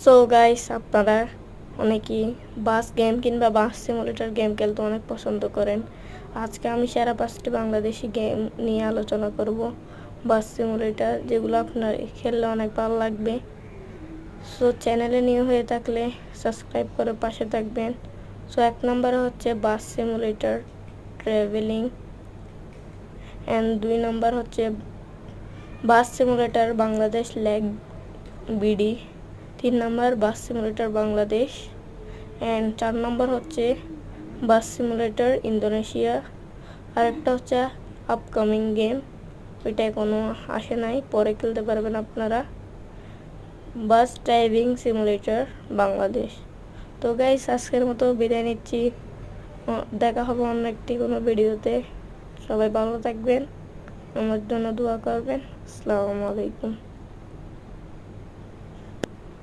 So guys, আপনারা অনেকেই বাস game কিংবা বাস সিমুলেটর গেম খেলতে অনেক পছন্দ করেন। আজকে আমি সেরা 5টি বাংলাদেশি গেম নিয়ে আলোচনা করব, বাস সিমুলেটর, যেগুলো আপনার খেললে অনেক ভালো লাগবে। সো চ্যানেলে নিউ হয়ে থাকলে সাবস্ক্রাইব করে পাশে থাকবেন। সো 1 নম্বরে হচ্ছে বাস সিমুলেটর ট্রাভেলিং, অ্যান্ড 2 নম্বর হচ্ছে বাস simulator Bangladesh leg BD, 3 number bus simulator Bangladesh, and 4 নম্বর হচ্ছে বাস সিমুলেটর ইন্দোনেশিয়া। আরেকটা হচ্ছে আপকামিং গেম, ওইটা এখনও আসে নাই, পরে খেলতে পারবেন আপনারা, বাস ড্রাইভিং সিমুলেটর বাংলাদেশ। তো গাইস, আজকের মতো বিদায় নিচ্ছি। দেখা হবে অন্য একটি কোনো ভিডিওতে। সবাই ভালো থাকবেন, আমার জন্য দোয়া করবেন। আসসালামু আলাইকুম।